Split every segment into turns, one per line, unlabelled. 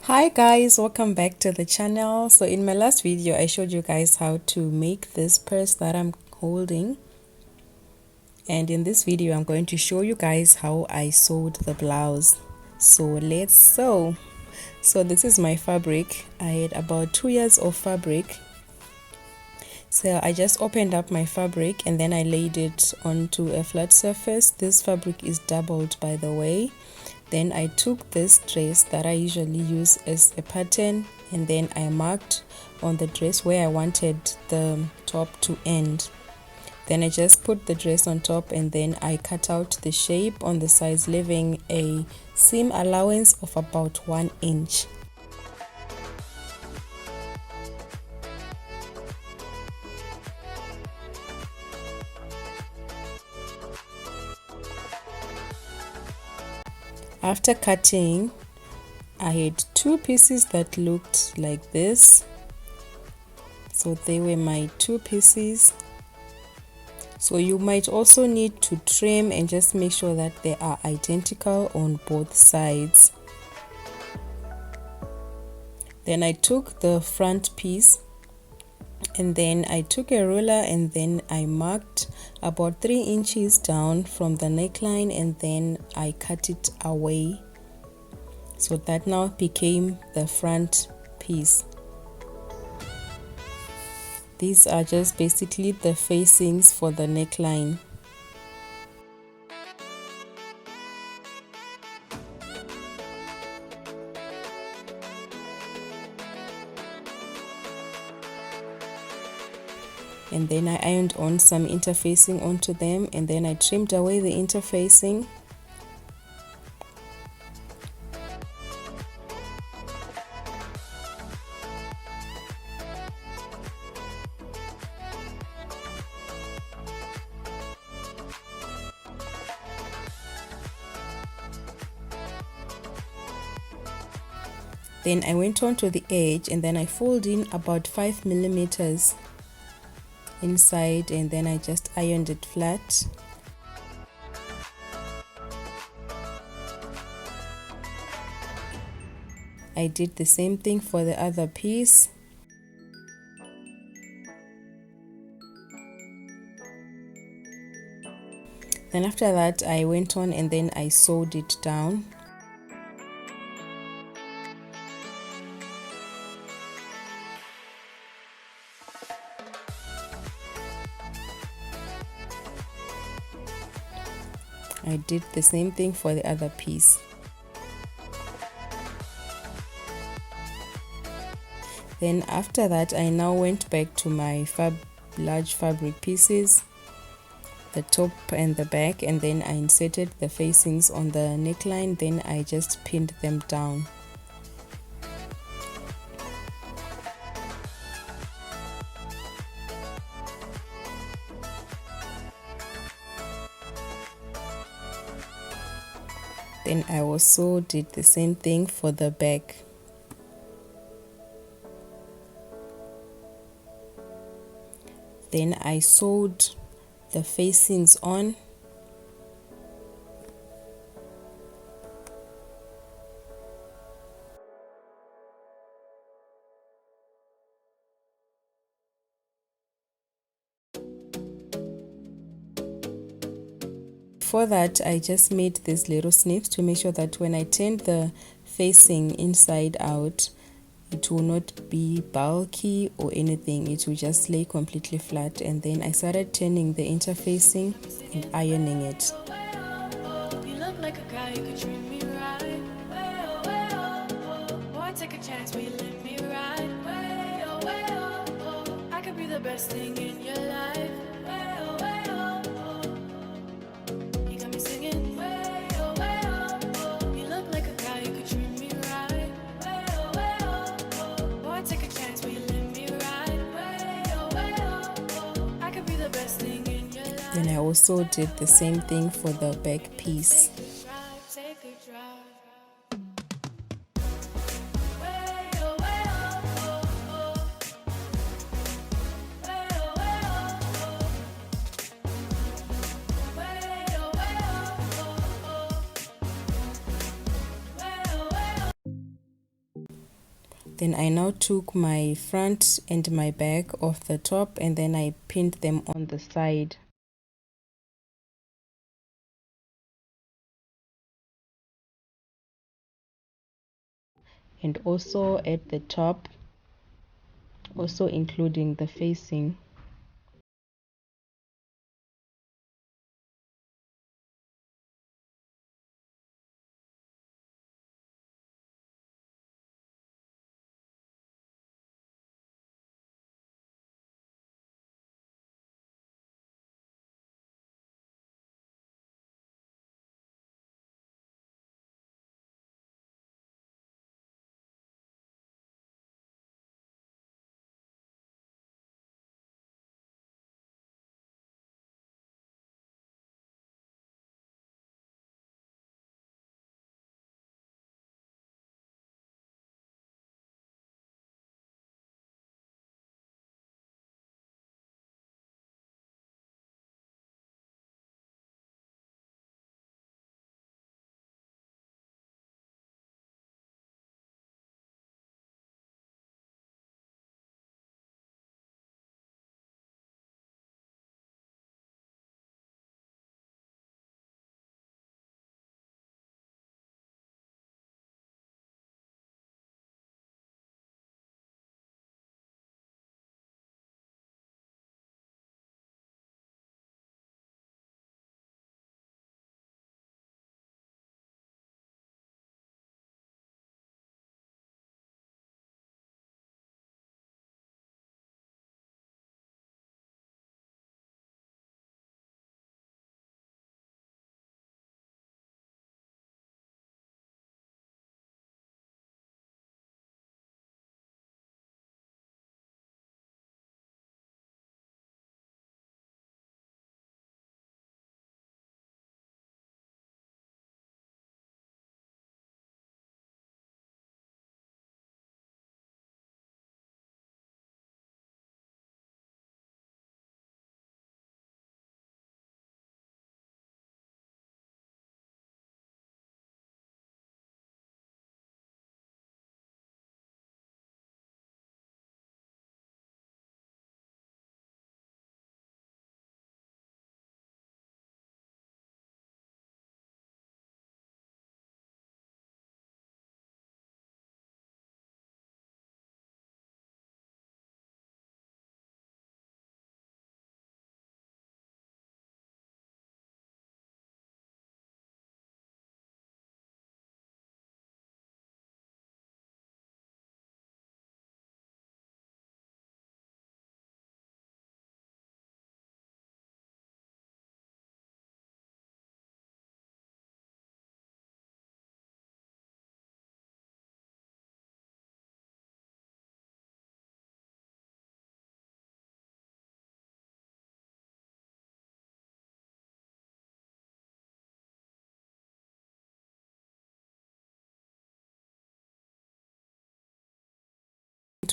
Hi guys, welcome back to the channel. So in my last video I showed you guys how to make this purse that I'm holding, and in this video I'm going to show you guys how I sewed the blouse. So let's sew. So this is my fabric. I had about 2 years of fabric, so I just opened up my fabric and then I laid it onto a flat surface. This fabric is doubled, by the way. Then I took this dress that I usually use as a pattern, and then I marked on the dress where I wanted the top to end. Then I just put the dress on top and then I cut out the shape on the sides, leaving a seam allowance of about 1 inch. After cutting, I had 2 pieces that looked like this. So they were my 2 pieces. So you might also need to trim and just make sure that they are identical on both sides. Then I took the front piece and then I took a ruler and then I marked about 3 inches down from the neckline, and then I cut it away. So that now became the front piece. These are just basically the facings for the neckline. And then I ironed on some interfacing onto them, and then I trimmed away the interfacing. Then I went on to the edge and then I folded in about 5 millimeters inside, and then I just ironed it flat. I did the same thing for the other piece. Then after that I went on and then I sewed it down. I did the same thing for the other piece. Then after that I now went back to my large fabric pieces, the top and the back, and then I inserted the facings on the neckline. Then I just pinned them down. Then I also did the same thing for the back. Then I sewed the facings on. For that I just made these little snips to make sure that when I turned the facing inside out, it will not be bulky or anything, it will just lay completely flat. And then I started turning the interfacing and ironing it. You look like a guy who could treat me right. Boy, take a chance, will you let me ride? I could be the best thing in your life. You got me singing. You look like a guy who could treat me right. Boy, take a chance, will you let me ride? I could be the best thing in your life. Then I also did the same thing for the back piece. Then I now took my front and my back of the top and then I pinned them on the side. And also at the top, also including the facing.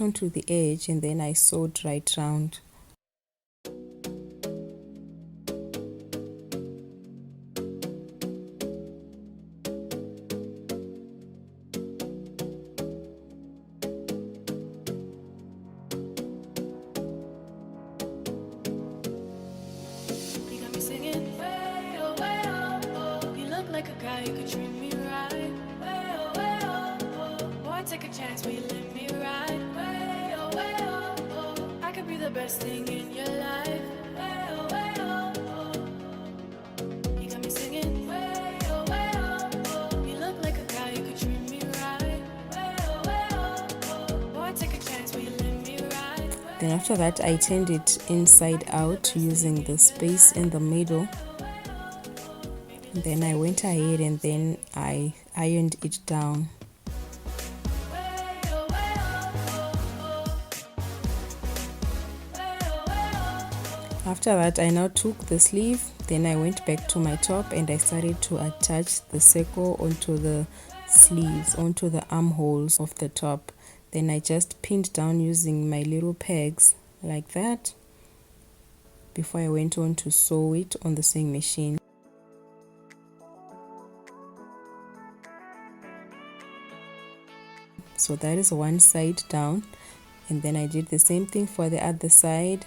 Onto the edge and then I sewed right round.
Best thing in your life. Way oh, way oh, oh. You got me singing. Way oh, way oh, oh. You look like a guy who could treat me right. Way oh, way oh, oh. Boy, take a chance, will you let me ride?
Then after that I turned it inside out using the space in the middle. And then I went ahead and then I ironed it down. After that I now took the sleeve, then I went back to my top and I started to attach the circle onto the sleeves, onto the armholes of the top. Then I just pinned down using my little pegs like that before I went on to sew it on the sewing machine. So that is one side down, and then I did the same thing for the other side.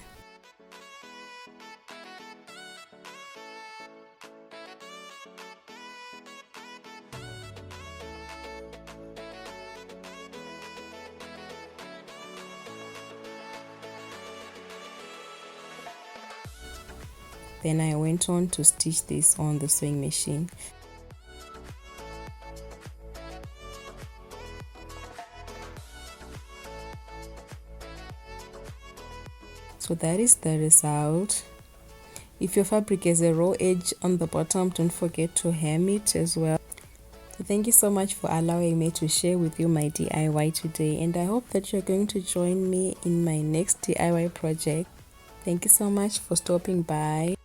Then I went on to stitch this on the sewing machine. So that is the result. If your fabric has a raw edge on the bottom, don't forget to hem it as well. So thank you so much for allowing me to share with you my DIY today, and I hope that you're going to join me in my next DIY project. Thank you so much for stopping by.